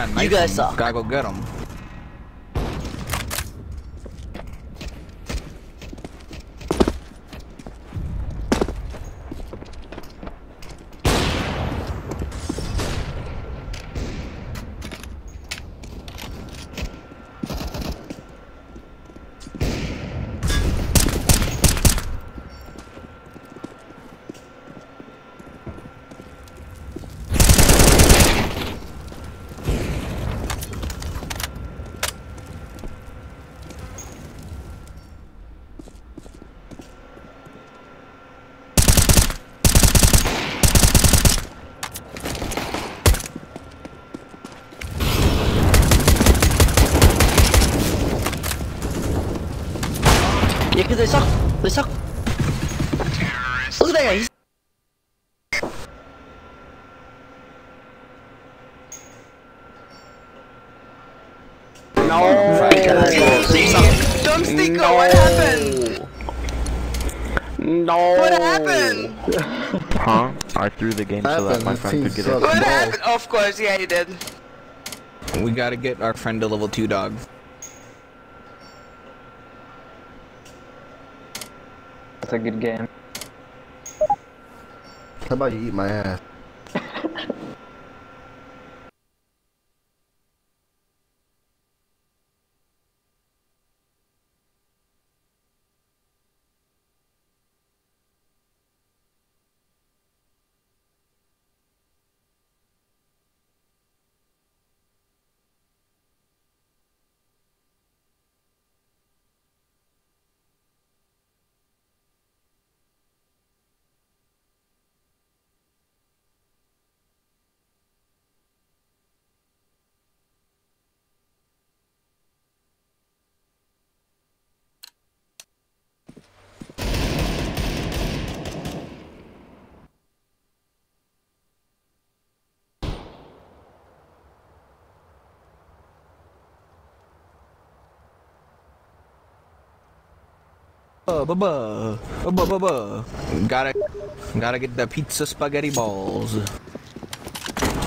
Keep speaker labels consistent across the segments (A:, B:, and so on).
A: got knife.
B: You guys suck.
A: Gotta go get him.
B: Yeah, cause they suck. They suck. Look at that guy.
C: Dumpsticker, what happened?
D: No.
C: What happened?
D: Huh? I threw the game so that my friend could get it.
C: What happened? Of course, yeah, you did.
A: We gotta get our friend to level 2, dog.
E: That's a good game.
F: How about you eat my ass?
A: Gotta get the pizza spaghetti balls.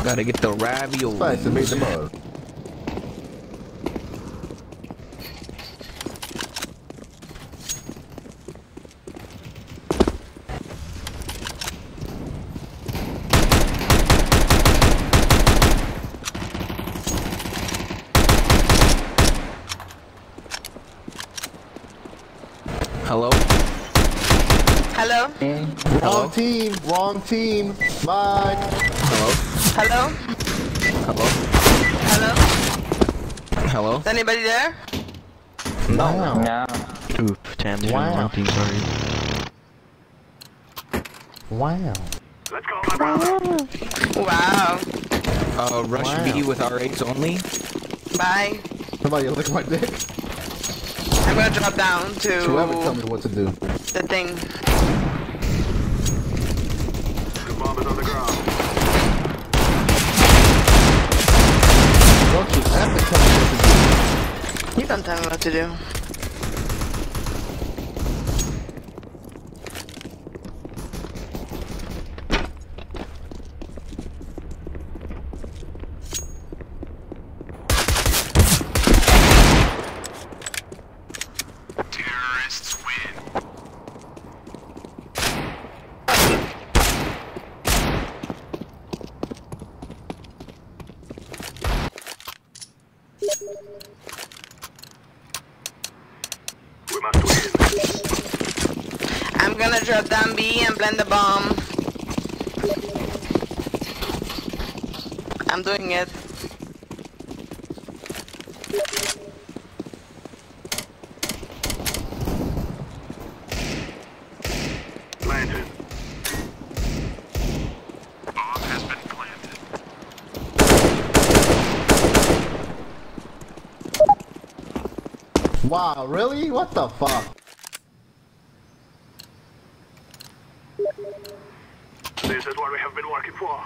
A: Gotta get the ravioli.
F: Spice and make the buzz.
A: Hello?
C: Hello?
F: Wrong team, wrong team. Bye.
A: Hello?
C: Hello?
A: Hello?
C: Hello?
A: Hello?
C: Is anybody there?
F: No.
E: No.
D: Oof, Tam's
F: Wow.
D: my team, sorry.
F: Wow.
C: Wow.
A: Rush
F: Wow.
A: B with R8s only?
C: Bye.
F: Somebody lick my dick.
C: I'm gonna drop down to
F: Whoever tell me what to do.
C: the thing.
F: Don't you ever tell me what to do.
C: You don't tell me what to do. I'm gonna drop down B and plant the bomb. I'm doing it.
G: Planted. Bomb has been planted.
F: Wow, really? What the fuck?
G: This is what we have been working for.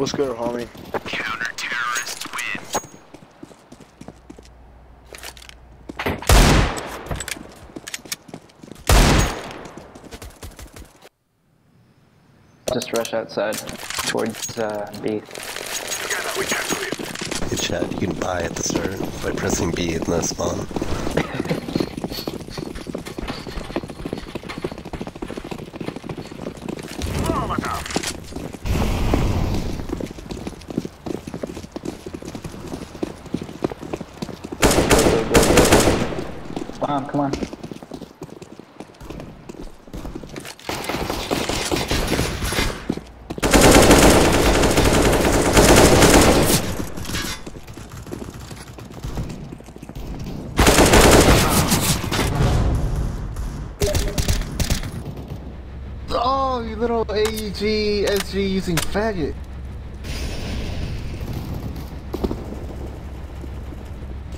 B: What's good, homie?
G: Counter-terrorists win.
E: Just rush outside towards B.
G: Together we can win.
H: Good chat, you can buy at the start by pressing B and then spawn.
G: Molotov.
E: Come on.
F: Oh, you little AEG SG using faggot.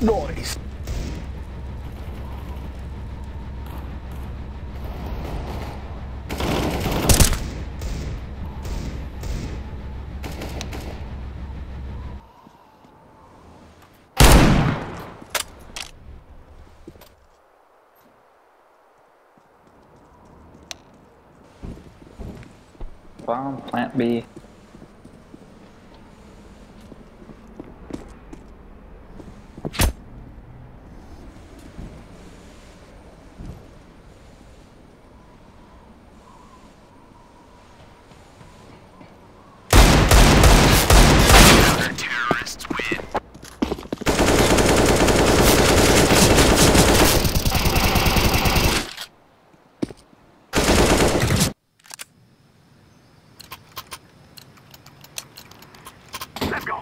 F: Noise.
E: Bomb, plant B.
G: Counter-terrorists win. Let's go.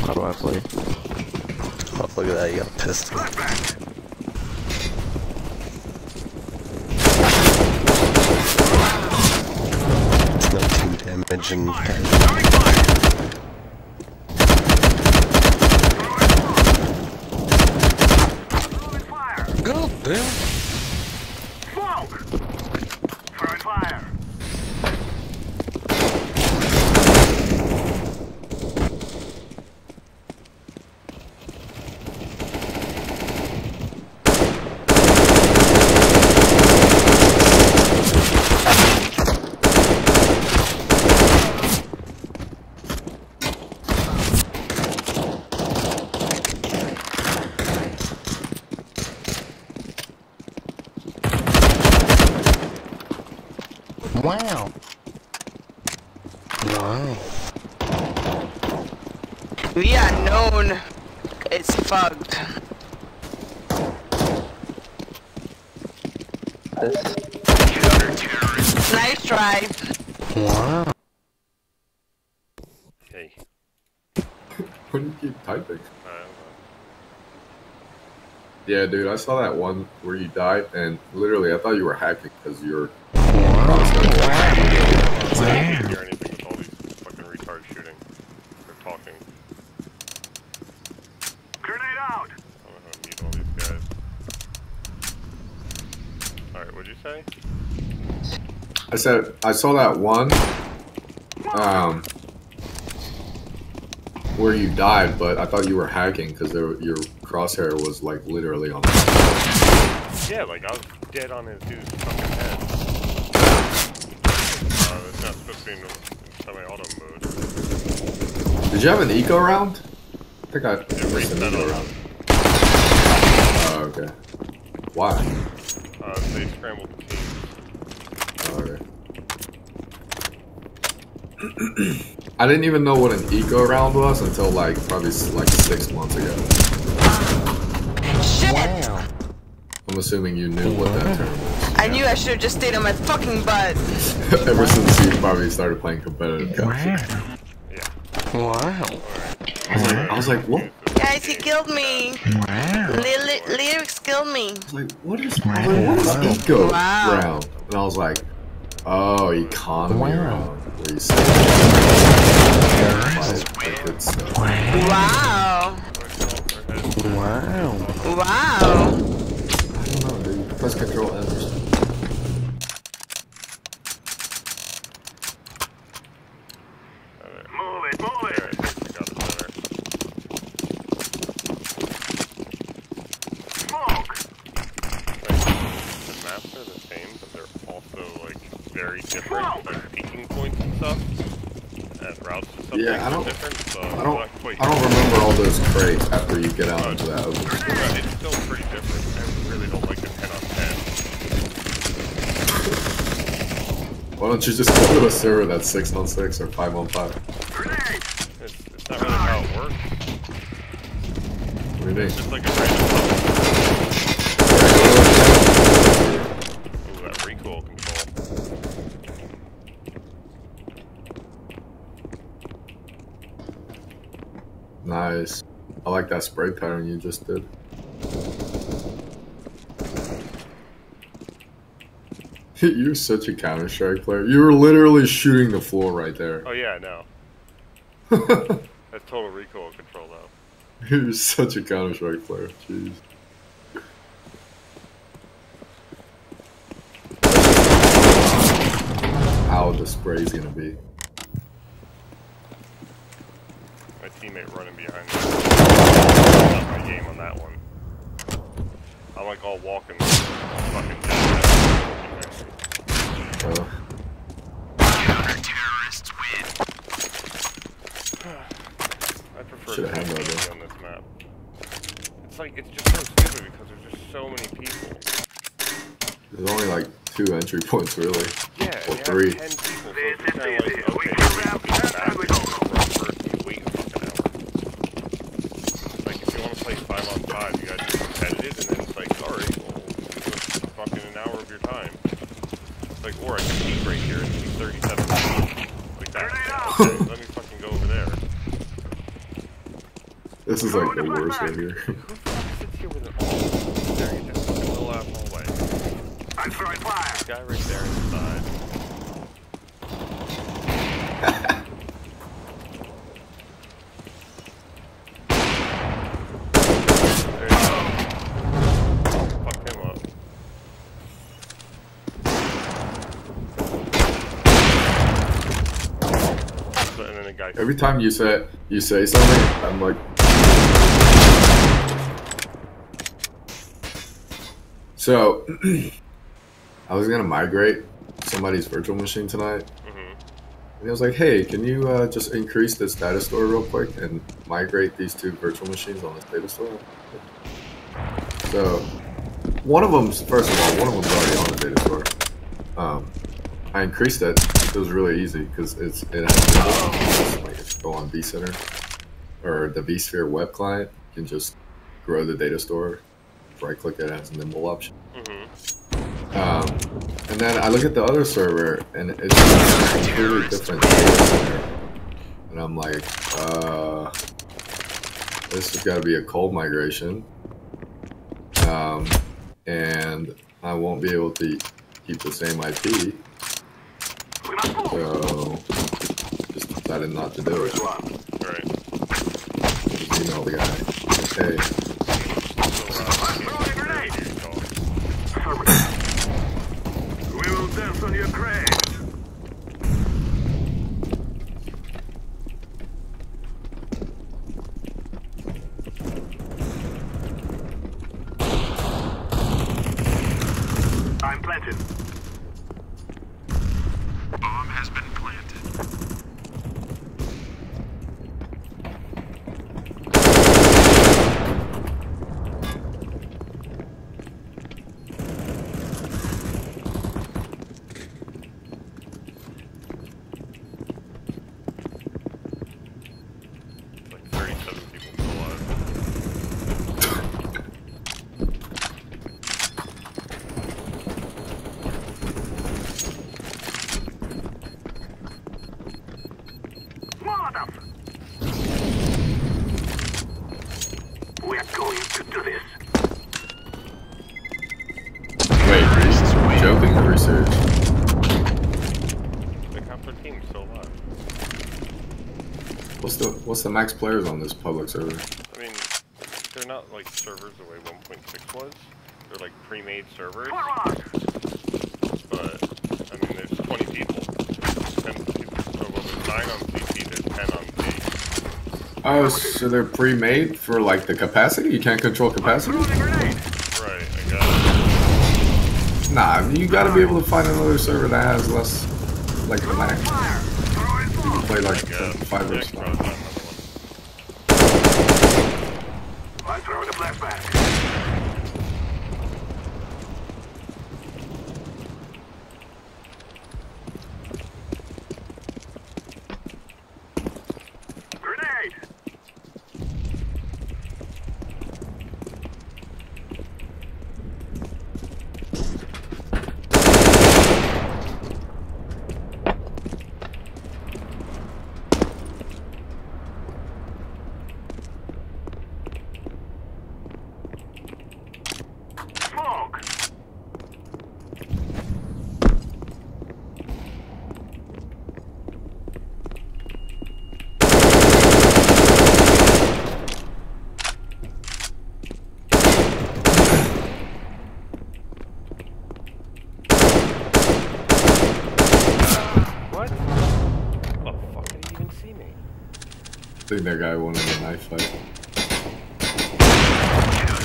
D: How do I play?
H: Oh, look at that, you got a pistol.
G: Flashback.
H: It's no 2 damage and...
G: Throwing fire. Throwing fire.
H: God damn!
G: Smoke. Throwing fire.
F: Wow.
H: Wow.
C: We are known. It's fucked.
G: Counter-terrorists.
C: Nice try.
H: Wow.
I: Hey.
J: What do you keep typing?
I: I don't know.
J: Yeah, dude, I saw that one where you died, and literally I thought you were hacking because you're.
I: I can't hear anything with all these fucking retards shooting. They're talking.
G: Grenade out.
I: I don't know how to mute all these guys. Alright, what'd you say?
J: I said I saw that one, where you died, but I thought you were hacking because your crosshair was like literally on.
I: Yeah, like I was dead on his dude's fucking head. It's not supposed to be in semi-auto mode.
J: Did you have an eco round? I think I missed an
I: reset
J: eco
I: it.
J: round. Oh, okay. Why?
I: They scrambled the team.
J: Oh, okay. I didn't even know what an eco round was until like probably like 6 months ago.
C: Shit!
F: Wow.
J: I'm assuming you knew what that term was.
C: I knew I should have just stayed on my fucking butt.
J: Ever since you probably started playing competitive Counter.
I: Yeah.
H: Wow.
J: I was like, what?
C: Guys, he killed me. Lyrics killed me.
J: I was like, what is eco
C: Wow.
J: round? And I was like, oh, economy round. Where you say, good stuff.
C: Wow.
H: Wow.
C: Wow.
J: I don't know, dude. Press Control N or something.
I: very different, like peaking points and stuff, and routes and stuff.
J: Yeah, I don't
I: remember
J: all those crates after you get out into that open.
I: Yeah, it's still pretty different. I really don't like the 10 on 10.
J: Why don't you just go to a server that's 6 on 6 or 5 on 5?
I: It's not really how it works.
J: What do you mean?
I: It's just like a random Ooh, that recoil control.
J: Nice. I like that spray pattern you just did. You're such a Counter-Strike player. You were literally shooting the floor right there.
I: Oh yeah, I know. That's total recoil control though.
J: You're such a Counter-Strike player. Jeez. How the spray's gonna be.
I: My teammate running behind me. Not my game on that one. I'm like all walking fucking dead.
G: Counter-terrorists win.
I: I prefer
J: Should've had that,
I: PUBG on this map. It's like, it's just so stupid because there's just so many people.
J: There's only like 2 entry points really.
I: Yeah,
J: or 3.
I: 10 people, so it's just kind of like, okay, you run first and you wait a fucking hour. Like, if you want to play 5 on 5, you gotta do competitive, and then it's like, alright, well, this is fucking an hour of your time. Like, or I can peek right here and see 37 minutes. Like that. Okay, let me fucking go over there.
J: This is like the worst right here.
I: Who the fuck sits here with an all there in this fucking little ass hallway?
G: I'm throwing fire.
I: This guy right there inside. There you go. Fuck him up. So, and then the guy.
J: Every time you say something, I'm like. So, I was gonna migrate somebody's virtual machine tonight, and I was like, "Hey, can you just increase this data store real quick and migrate these 2 virtual machines on this data store?" So, one of them's first of all, one of them's already on the data store. I increased it. It was really easy because it has like if you go on vCenter or the vSphere web client, you can just grow the data store. Right click it as a nimble option. And then I look at the other server and it's a completely different data center. And I'm like, this has got to be a cold migration. And I won't be able to keep the same IP. So just decided not to do it.
I: Right.
J: Just email the guy. Hey.
G: We will dance on your grave. I'm planted. Bomb has been planted.
I: Like 37 people still alive.
G: Molotov! We're going to do this.
J: Wait, are you joking or serious?
I: Like half their team's still alive.
J: What's the max players on this public server?
I: I mean, they're not like servers the way 1.6 was. They're like pre-made servers. But, I mean, there's 20 people. 10 people. So when there's 9 on CT, there's 10 on C.
J: Oh, so they're pre-made for like the capacity? You can't control capacity?
I: Right, I guess.
J: Nah, you gotta be able to find another server that has less, like the max. You can play like 5 or stuff.
G: I'm throwing a flashback. Grenade! Smoke!
I: What? Oh, fuck, did he even see me?
J: I think that guy won in the knife fight.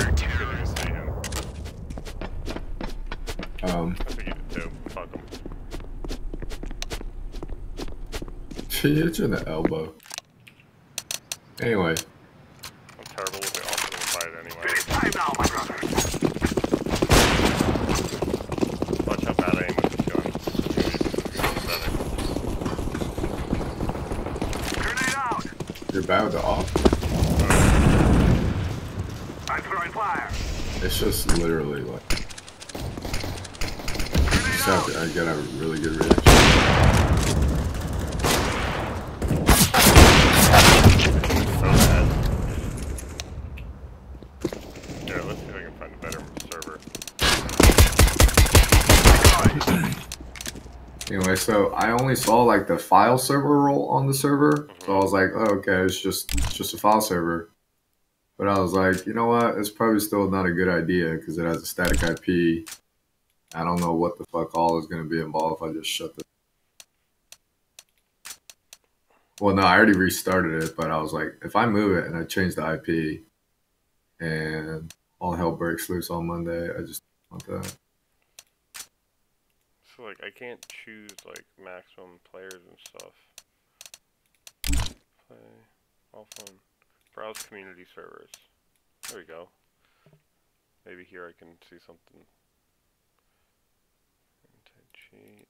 I: Couldn't even see him. I think he did too. Fuck him.
J: He hit you in the elbow. Anyway.
I: I'm terrible with the offensive fight anyway.
G: It's time now, my brother.
I: Watch how bad I am with this gun.
G: Grenade out!
J: You're bad with the off.
G: I'm throwing fire.
J: It's just literally like. I got a really good reaction.
I: So bad. Yeah, let's see if I can find a better server.
J: Anyway, so I only saw like the file server role on the server, so I was like, oh, okay, it's just a file server. But I was like, you know what? It's probably still not a good idea because it has a static IP. I don't know what the fuck all is going to be involved if I just shut the. Well, no, I already restarted it, but I was like, if I move it and I change the IP, and all hell breaks loose on Monday, I just want that.
I: So, like, I can't choose, like, maximum players and stuff. Play, all fun. Browse community servers. There we go. Maybe here I can see something. Cheat.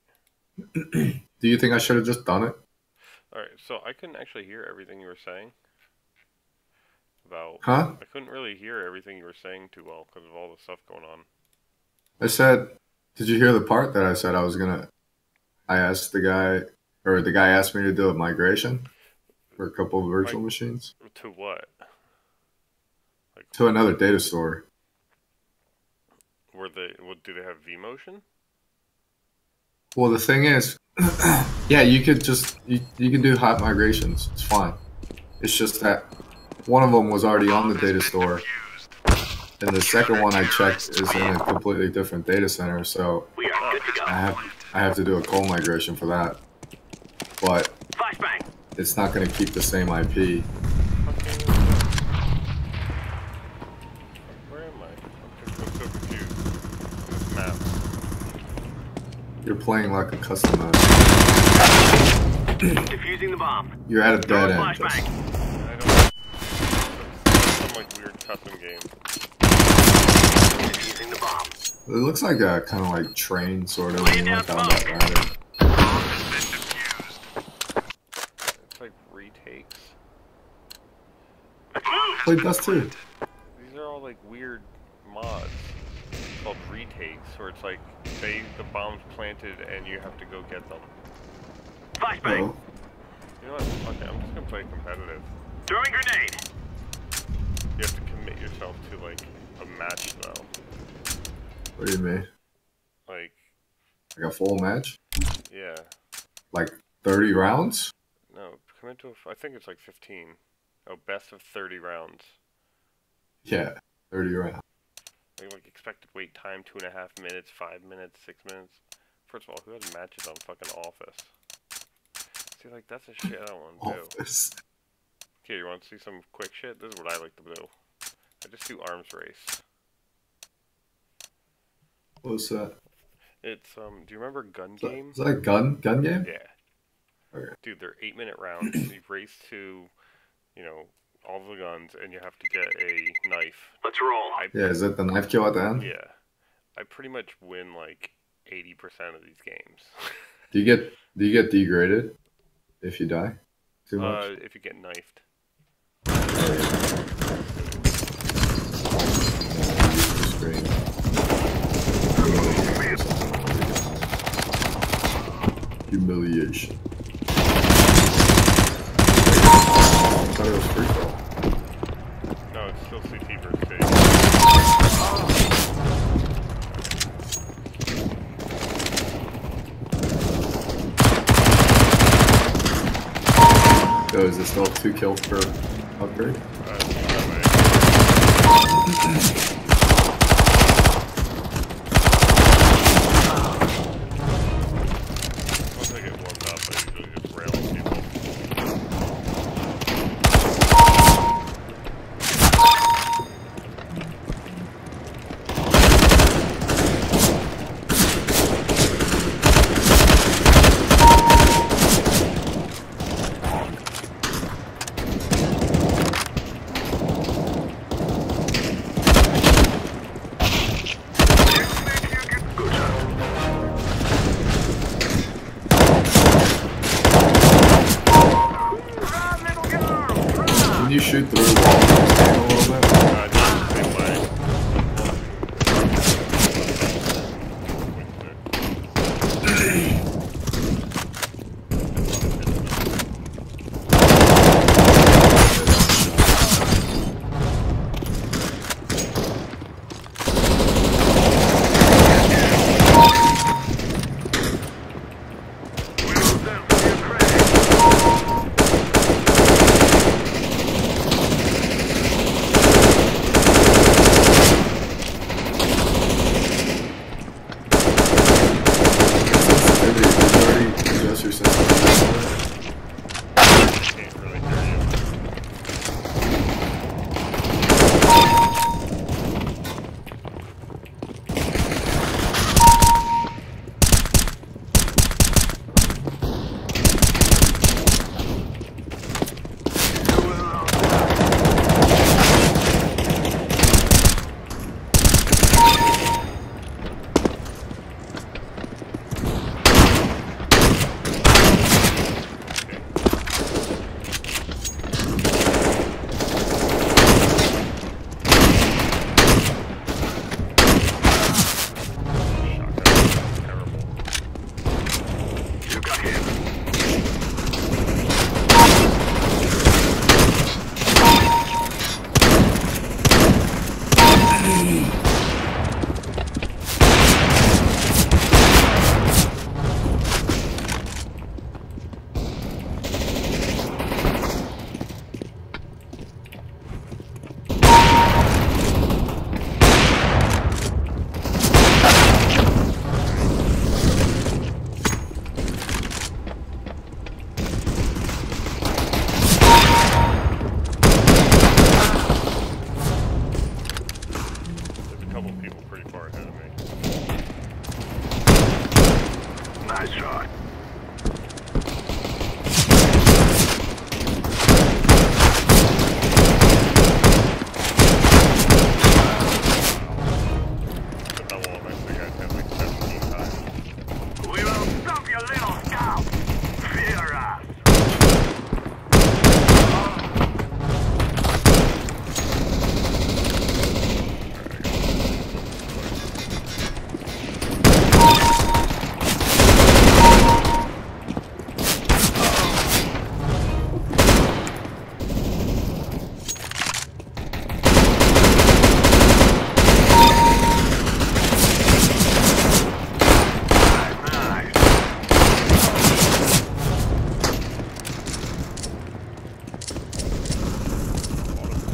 J: Do you think I should have just done it?
I: Alright, so I couldn't actually hear everything you were saying. About...
J: Huh?
I: I couldn't really hear everything you were saying too well because of all the stuff going on.
J: I said, did you hear the part that I said I was gonna? I asked the guy, or the guy asked me to do a migration for a couple of virtual machines.
I: To what? Like,
J: to another data store.
I: Were they? What, do they have vMotion?
J: Well, the thing is, yeah, you could just you can do hot migrations. It's fine. It's just that one of them was already on the data store, and the second one I checked is in a completely different data center. So I have to do a cold migration for that. But it's not going to keep the same IP.
I: Where am I? I'm so confused. This map.
J: You're playing like a custom map.
G: Defusing the bomb.
J: You're at a dead end.
I: I don't. Some like weird custom game.
G: Defusing the bomb.
J: It looks like a kind of like train sort of when you went down that ladder.
I: It's like retakes.
J: Played Dust 2.
I: These are all like weird mods called retakes, where it's like the bomb's planted and you have to go get them.
G: Flashbang.
J: Oh.
I: You know what? Okay, I'm just gonna play competitive.
G: Throwing grenade.
I: You have to commit yourself to like a match though.
J: What do you mean?
I: Like
J: a full match?
I: Yeah.
J: Like 30 rounds?
I: No, commit to I think it's like 15. Oh, best of 30 rounds.
J: Yeah, 30 rounds.
I: Like expected wait time 2.5 minutes, 5 minutes, 6 minutes. First of all, who has matches on fucking Office? See, like that's a shit I don't want to do.
J: Office.
I: Okay, you want to see some quick shit? This is what I like to do. I just do arms race.
J: What's that?
I: It's do you remember Gun Game?
J: Is that a gun game?
I: Yeah.
J: Okay.
I: Dude, they're 8-minute rounds. You race to, you know, all the guns, and you have to get a knife.
G: Let's roll.
J: Yeah, is it the knife kill at the end?
I: Yeah. I pretty much win like 80% of these games.
J: Do you get degraded if you die too much?
I: If you get knifed.
J: Humiliation. I thought it was free for all.
I: No, it's still CT versus C.
J: Oh, is it still 2 kills per upgrade?
I: Once I get warmed up, I usually just rail on people.
J: Can you shoot through the wall a little bit?
I: Just the same way. Can't really hear you. There's a couple people pretty far ahead of me.
G: Nice shot.
I: The double of extra guys have like 17 times.
G: We will stop your little scout. Fear us.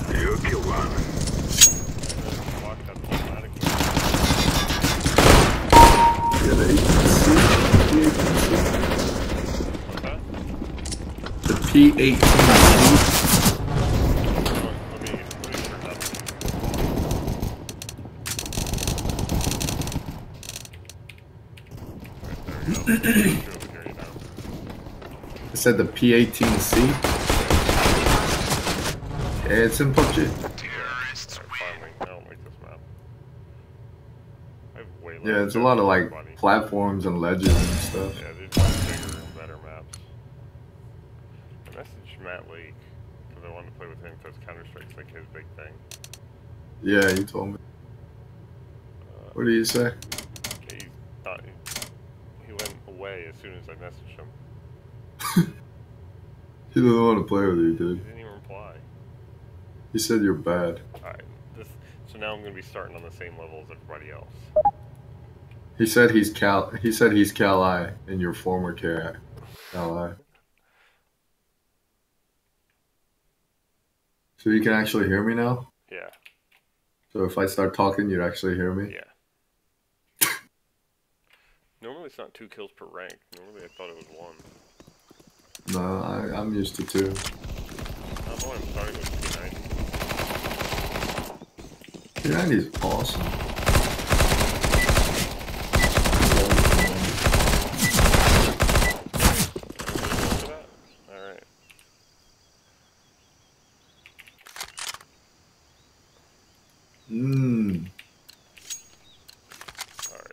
G: You kill one.
I: Watch that automatic.
J: Yeah, the
I: What's that?
J: P18.
I: Let me turn that.
J: I said the P18C. Yeah, it's in PUBG.
I: Finally, I don't like this map. I have way less
J: Yeah, it's a lot of like
I: money.
J: platforms and ledges and stuff.
I: Yeah, there's bigger and better maps. I messaged Matt Lake because I wanted to play with him because Counter-Strike's like his big thing.
J: Yeah, you told me. What did you say?
I: He went away as soon as I messaged him.
J: He doesn't want to play with you,
I: He
J: dude.
I: didn't even reply.
J: He said you're bad.
I: Alright, so now I'm going to be starting on the same level as everybody else.
J: He said he's Cal I and your former Cal I. So you can actually hear me now?
I: Yeah.
J: So if I start talking, you'd actually hear me?
I: Yeah. Normally it's not 2 kills per rank. Normally I thought it was 1.
J: No, I'm used to 2.
I: I don't know, I'm starting with
J: 290 is awesome.
I: Alright.
J: Mmm.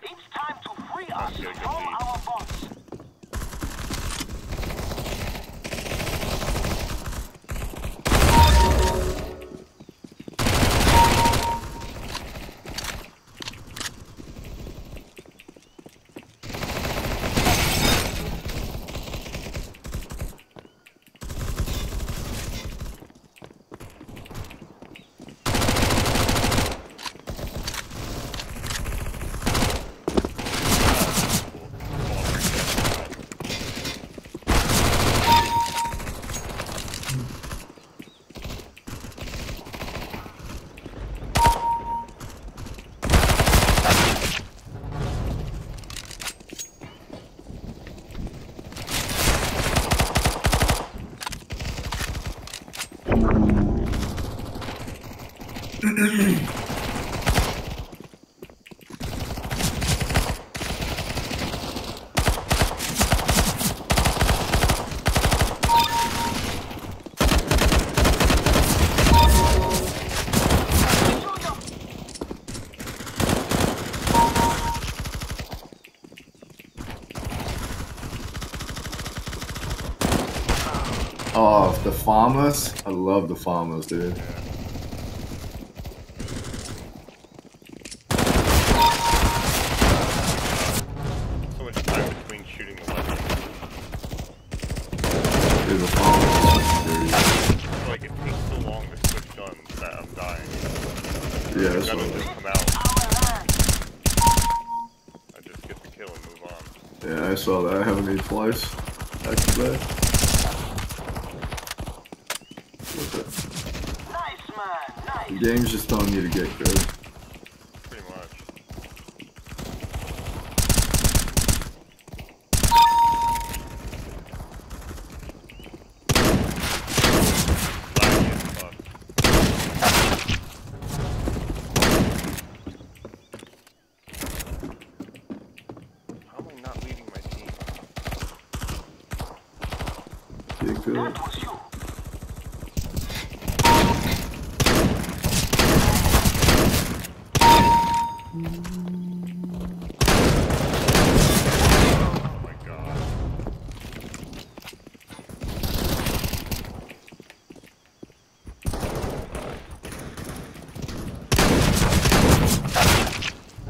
G: It's time to free us from our bots.
J: Oh, the farmers? I love the farmers, dude.
I: So much time between shooting the weapon.
J: Dude, the farmers.
I: Like, it takes so long to switch guns that I'm dying.
J: Yeah,
I: The
J: that's
I: gun will
J: what
I: just come out. I just get the kill and move on.
J: Yeah, I saw that. I haven't made twice. Back to back.
G: Nice, man. Nice.
J: The game's just telling you to get good.
I: Pretty much. Laggy as fuck. How am I not leading my team?
J: Get good.
G: That was you.
I: Oh my god.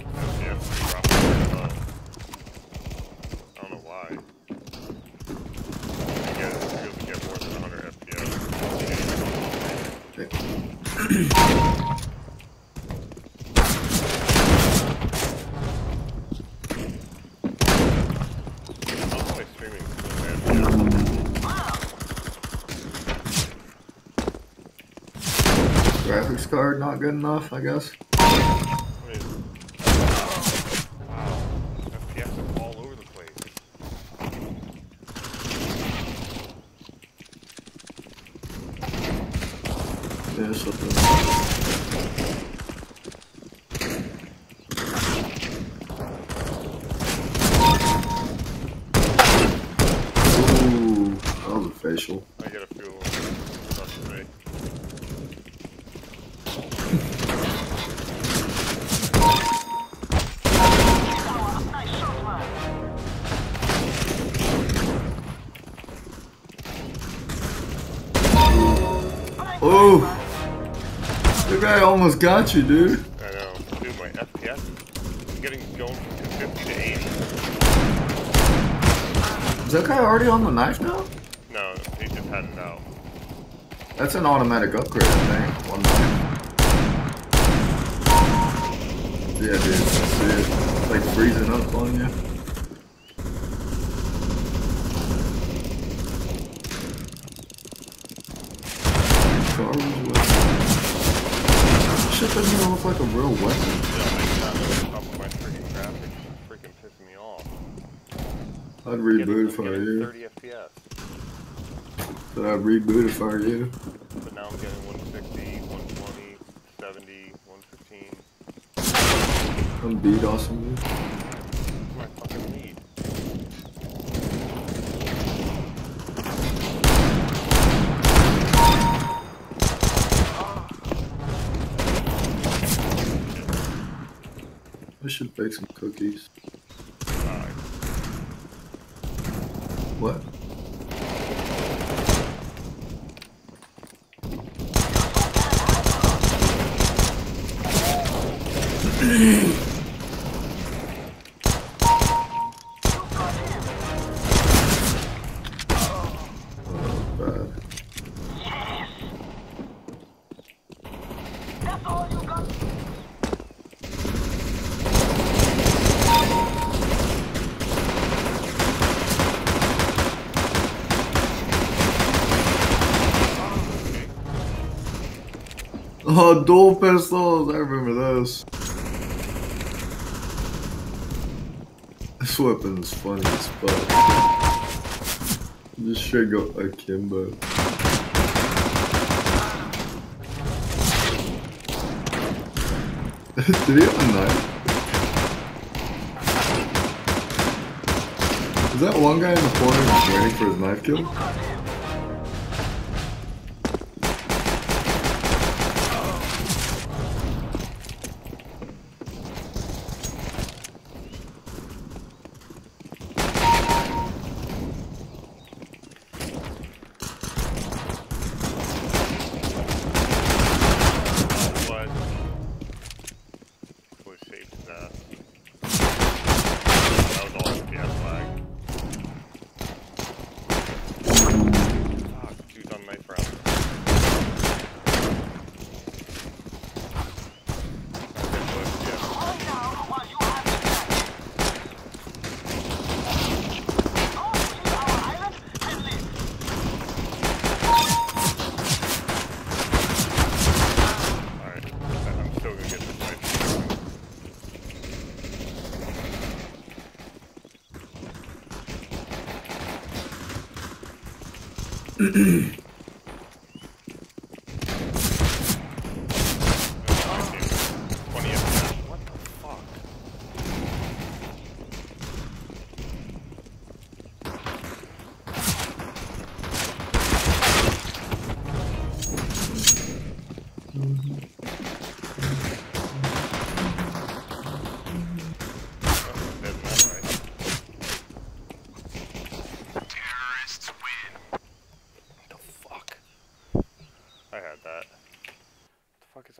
I: FPS is dropping pretty low. I don't know why. You guys be able to get more than 100 FPS. How's my streaming still FPS?
J: Graphics card not good enough, I guess.
I: What is... Wow. FPS is all over the place.
J: Yeah, something. guy almost got you, dude.
I: I know. Dude, my FPS is getting going from 50 to 80.
J: Is that guy already on the knife now?
I: No, he just had it out.
J: That's an automatic upgrade, I think. One knife. Yeah, dude. See it. It's like freezing up on you. Shit doesn't even look like a real weapon.
I: Yeah, I got on my freaking graphics. It's freaking pissing me off.
J: I'd reboot if I were you.
I: 30 FPS.
J: But I'd reboot if I were you.
I: But now I'm getting 160, 120, 70, 115.
J: I'm beat awesome, dude.
I: What's my fucking lead?
J: I should bake some cookies. What? Oh, dual pistols! I remember those. This weapon is funny as fuck. Just straight go akimbo. Did he have a knife? Is that one guy in the corner just waiting for his knife kill?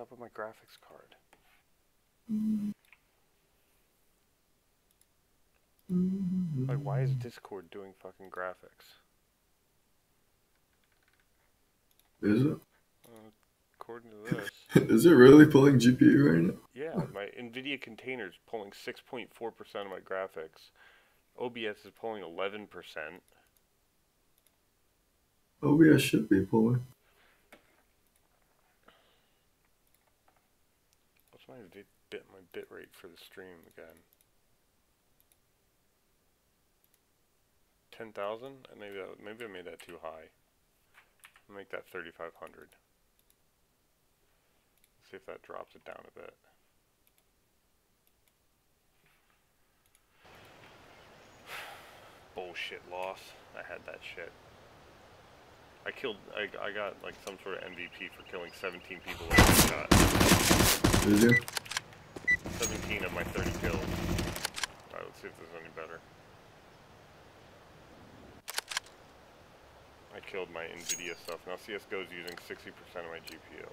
I: Up with my graphics card. Like, why is Discord doing fucking graphics?
J: Is it?
I: According to this.
J: Is it really pulling GPU right now?
I: Yeah, my NVIDIA container is pulling 6.4% of my graphics. OBS is pulling 11%.
J: OBS should be pulling.
I: My bit rate for the stream again. 10,000? Maybe I made that too high. I'll make that 3,500. See if that drops it down a bit. Bullshit loss. I had that shit. I got like some sort of MVP for killing 17 people with one shot.
J: Did you?
I: 17 of my 30 kills. Alright, let's see if there's any better. I killed my NVIDIA stuff. Now CSGO is using 60% of my GPU.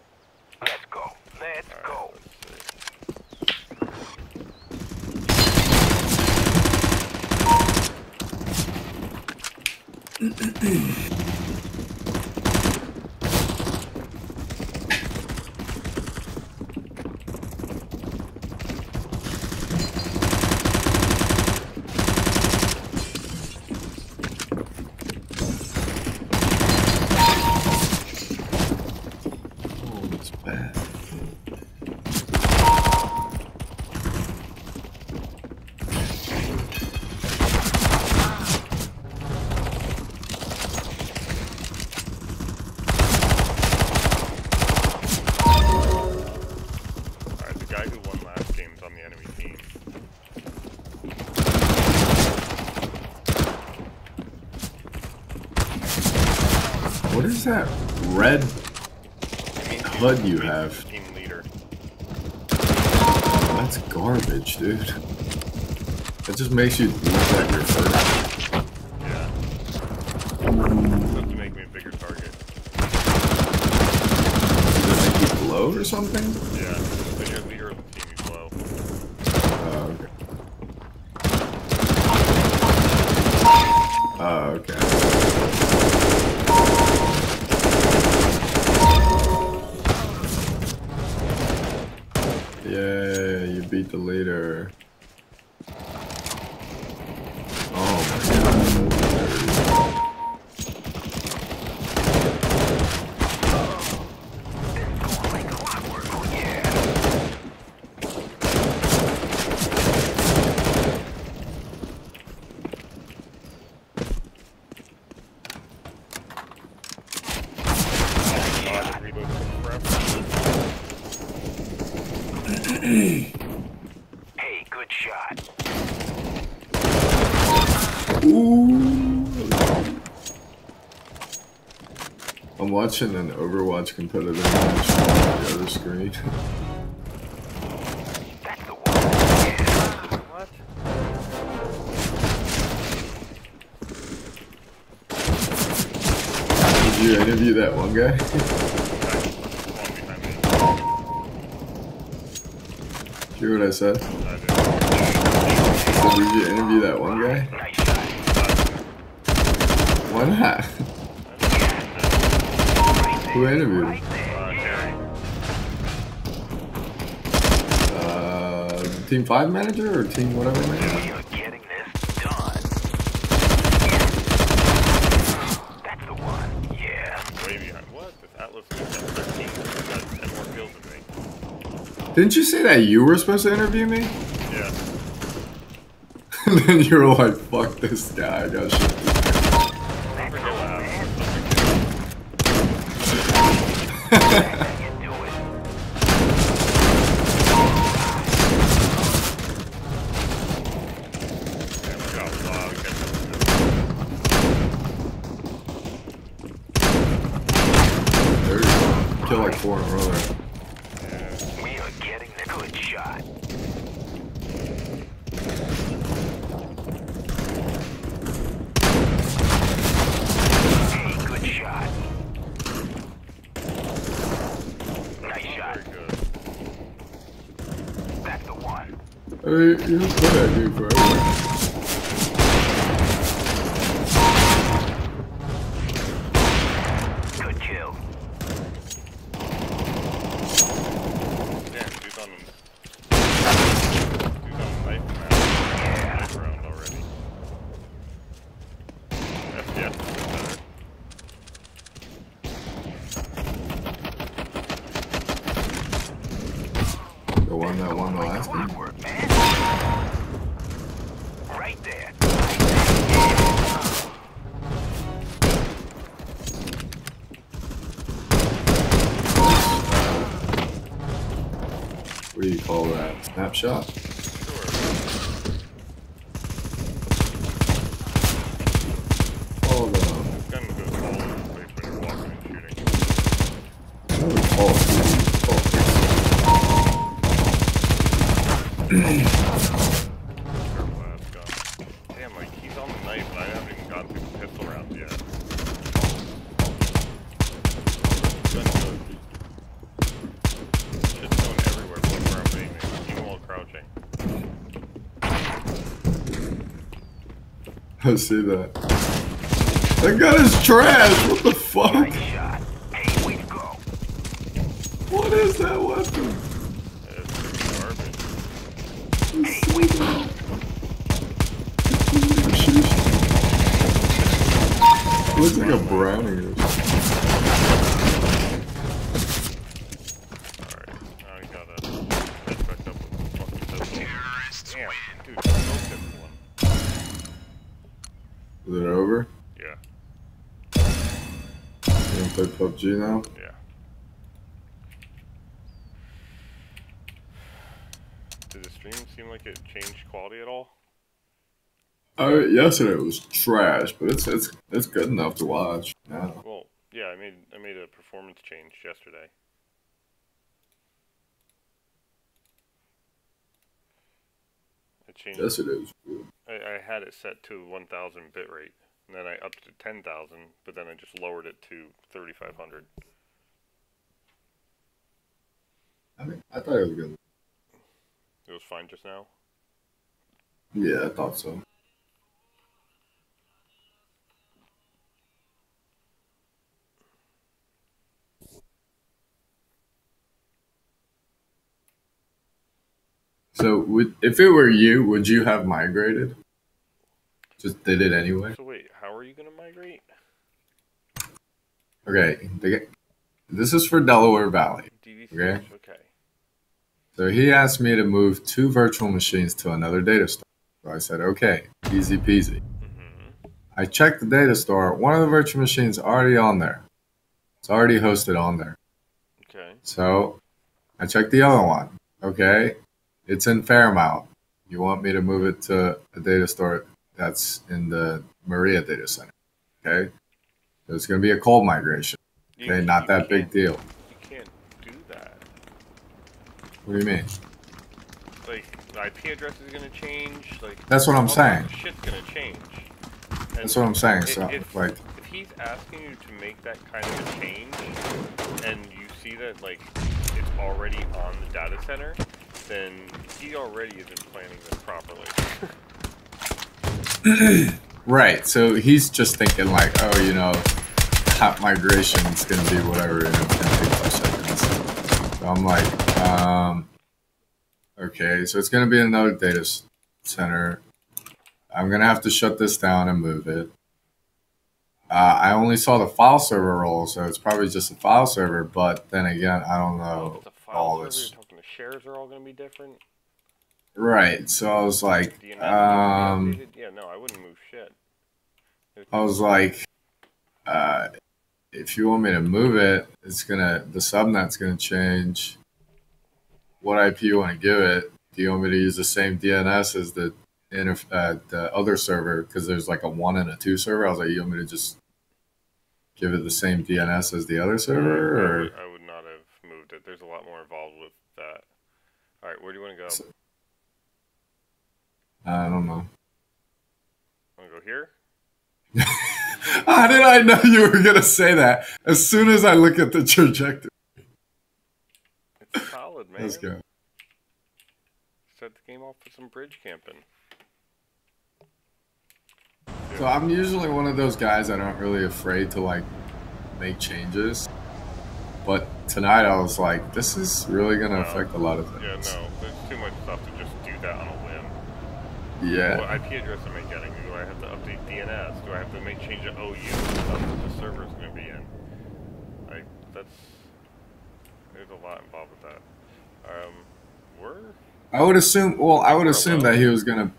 G: Let's go. Let's go.
J: What is that red HUD you have?
I: Team leader.
J: That's garbage, dude. That just makes you look like you're first.
I: Yeah. Supposed to make me a bigger target.
J: Does it make you glow or something?
I: Yeah. When you're leader of the team, you glow.
J: Oh, okay. Oh, okay. Yeah, you beat the leader. Oh my god.
G: Hey, good shot.
J: Ooh. I'm watching an Overwatch competitive match on the other screen.
G: That's the one. Yeah. What?
J: Did you interview that one guy? Hear what I said? So did you interview that one guy? Why not? Who interviewed him? Team 5 manager or team whatever manager?
G: You're getting this done. That's the one. Yeah.
I: Way behind. What? This Atlas is 13. Got 10 more kills than me.
J: Didn't you say that you were supposed to interview me?
I: Yeah.
J: And then you were like, fuck this guy, I got shit. Kill like 4 in a row there.
G: We are getting the good shot. Hey, good shot. Nice shot. That's the one.
J: Hey, you just play that game forever.
G: Good kill.
I: Damn, dude's on knife round already. FPS is better.
J: The one that won the last game.
G: Right there.
J: What do you call that? Snapshot? Hold on.
I: Kind of goes all over the place when you're walking and shooting.
J: That was Call of Duty.
I: Damn, like, he's on the knife, and I haven't even gotten through the pistol rounds yet. Gun good.
J: I see that. That gun is trash! What the fuck?
G: Nice shot. Hey, way to go.
J: What is that weapon?
I: It's garbage.
J: It's so dumb. Looks like a brownie or something.
I: Alright, now I gotta catch back up with the fucking pistol. Damn, dude, no pistol one.
J: Is it over?
I: Yeah.
J: You gonna play PUBG now?
I: Yeah. Did the stream seem like it changed quality at all?
J: Yesterday was trash, but it's good enough to watch. Yeah.
I: Well, yeah, I made a performance change yesterday. I changed.
J: Yesterday was good.
I: I had it set to 1000 bitrate, and then I upped it to 10,000, but then I just lowered it to 3500.
J: I mean, I thought it was good.
I: It was fine just now.
J: Yeah, I thought so. So, if it were you, would you have migrated? Just did it anyway?
I: So wait, how are you gonna migrate?
J: Okay, this is for Delaware Valley. Okay?
I: Okay.
J: So he asked me to move 2 virtual machines to another data store. So I said, okay, easy peasy. I checked the data store. One of the virtual machines is already on there. It's already hosted on there.
I: Okay.
J: So I checked the other one. Okay, it's in Fairmount. You want me to move it to a data store that's in the Maria data center. Okay, so it's going to be a cold migration. Okay, not that big deal.
I: You can't do that.
J: What do you mean?
I: Like, the IP address is gonna change. Like,
J: That's what I'm
I: all
J: saying.
I: that shit's gonna change. And
J: That's what I'm saying. So,
I: if he's asking you to make that kind of a change, and you see that like it's already on the data center, then he already isn't planning this properly.
J: right. So he's just thinking like, oh, you know, hot migration is going to be whatever, and it's going to take 5 seconds. So I'm like, okay, so it's going to be another data center. I'm going to have to shut this down and move it. I only saw the file server role, so it's probably just a file server, but then again, I don't know all this.
I: You're talking the shares are all going to be different?
J: Right, so I was like,
I: yeah, no, I wouldn't move shit.
J: I was like, if you want me to move it, the subnet's gonna change. What IP you want to give it? Do you want me to use the same DNS as the other server? Because there's like a 1 and a 2 server. I was like, you want me to just give it the same DNS as the other server? Or
I: I would not have moved it. There's a lot more involved with that. All right, where do you want to go?
J: I don't know.
I: Want to go here?
J: How did I know you were gonna say that? As soon as I look at the trajectory.
I: It's solid, man.
J: Let's go.
I: Set the game off with some bridge camping.
J: So I'm usually one of those guys that aren't really afraid to like make changes. But tonight I was like, this is really gonna affect a lot of things.
I: Yeah, no, there's too much stuff to just do that on a whim.
J: Yeah.
I: What IP address am I getting? Do I have to update DNS? Do I have to change the OU stuff that the server is going to be in? There's a lot involved with that.
J: I would assume. Well, I would assume that he was gonna.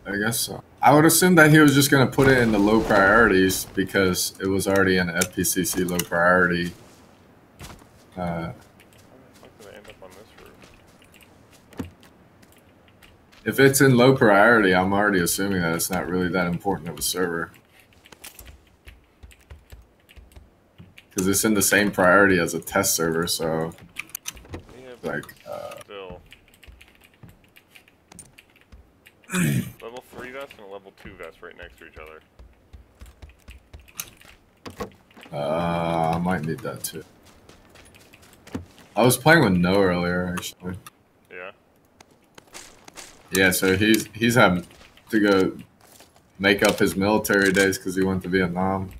J: I guess so. I would assume that he was just gonna put it in the low priorities because it was already in FPCC low priority.
I: How did I end up on this route?
J: If it's in low priority, I'm already assuming that it's not really that important of a server. Because it's in the same priority as a test server, so...
I: Yeah,
J: like,
I: still. Level 3 vest and a level 2 vest right next to each other.
J: I might need that too. I was playing with No earlier, actually.
I: Yeah?
J: Yeah, so he's having to go make up his military days because he went to Vietnam.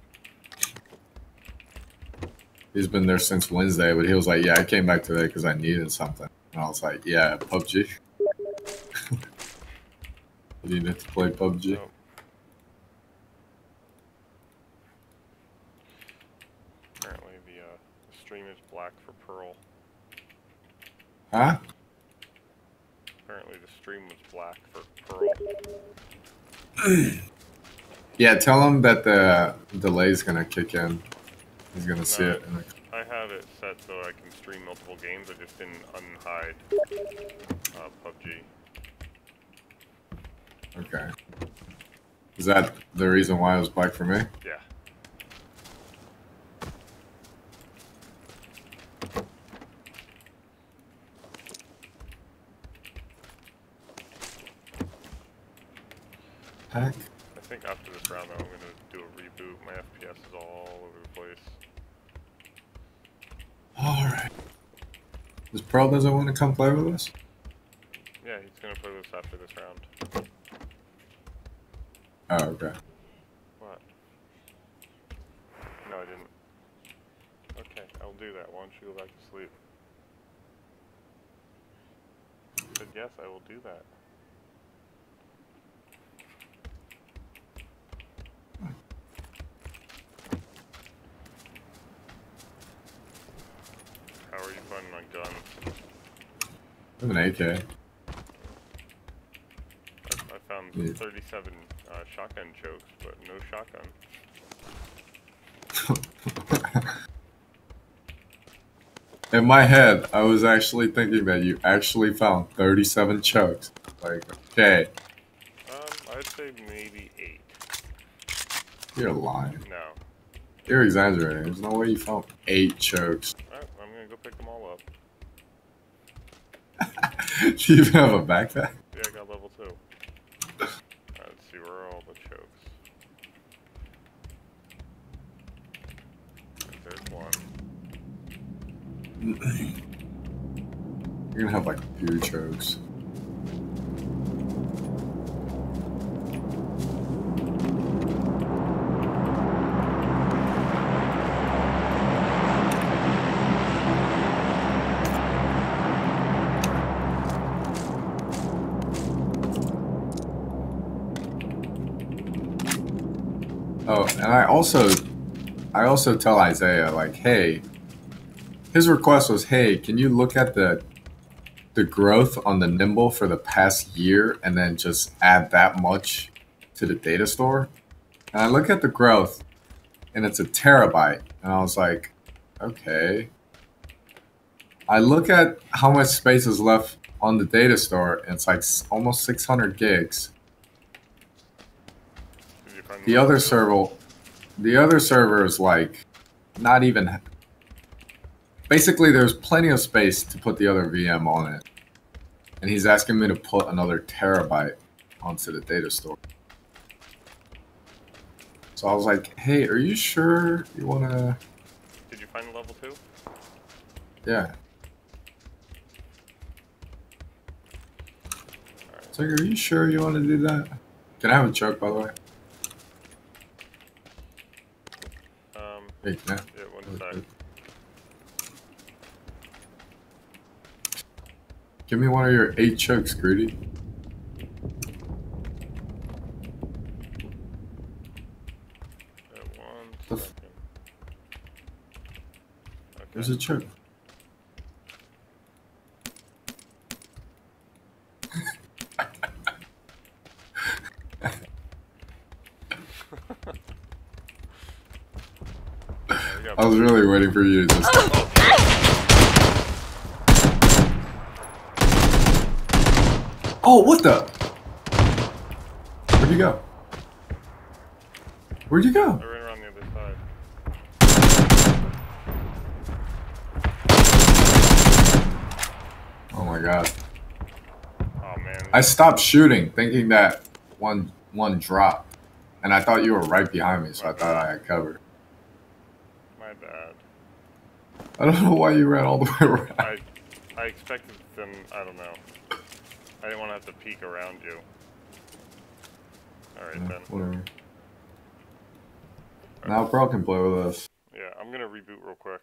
J: He's been there since Wednesday, but he was like, yeah, I came back today because I needed something. And I was like, yeah, PUBG. You needed to play PUBG.
I: Oh. Apparently the stream is black for Pearl.
J: Huh?
I: Apparently the stream was black for Pearl.
J: Yeah, tell him that the delay's gonna kick in. He's gonna see it.
I: I have it set so I can stream multiple games. I just didn't unhide PUBG.
J: Okay. Is that the reason why it was black for me?
I: Yeah.
J: Heck.
I: I think after this round though, I'm going to do a reboot. My FPS is all over the place.
J: Alright. This Pearl doesn't want to come play with us?
I: Yeah, he's going to play this after this round.
J: Oh, okay.
I: What? No, I didn't. Okay, I'll do that. Why don't you go back to sleep? I said yes, I will do that. How are you finding my gun?
J: I have an AK.
I: I found 37 shotgun chokes, but no shotgun.
J: In my head, I was actually thinking that you actually found 37 chokes. Like, okay.
I: I'd say maybe 8.
J: You're lying.
I: No.
J: You're exaggerating. There's no way you found 8 chokes.
I: Alright, I'm gonna go pick them all up.
J: Do you even have a backpack?
I: Yeah, I got level 2. Let's see, where are all the chokes? Right, there's one.
J: You're gonna have like a few chokes. Oh, and I also tell Isaiah, like, hey, his request was, hey, can you look at the growth on the Nimble for the past year and then just add that much to the data store? And I look at the growth and it's a terabyte. And I was like, okay. I look at how much space is left on the data store and it's like almost 600 gigs. The other server is like not even. Basically, there's plenty of space to put the other VM on it, and he's asking me to put another terabyte onto the data store. So I was like, "Hey, are you sure you wanna?"
I: Did you find level 2?
J: Yeah. It's like, are you sure you want to do that? Can I have a choke, by the way? Hey, can I?
I: Yeah, one sec.
J: Give me one of your 8 chokes, Greedy.
I: One second. Okay.
J: There's a choke. I was really waiting for you to just. Oh, what the? Where'd you go? Where'd you go?
I: I ran around the other side.
J: Oh my god.
I: Oh man.
J: I stopped shooting thinking that one dropped. And I thought you were right behind me, so I thought I had cover.
I: My bad.
J: I don't know why you ran all the way around.
I: I expected them, I don't know. I didn't want to have to peek around you. Alright then.
J: Whatever. Now Pearl can play with us.
I: Yeah, I'm gonna reboot real quick.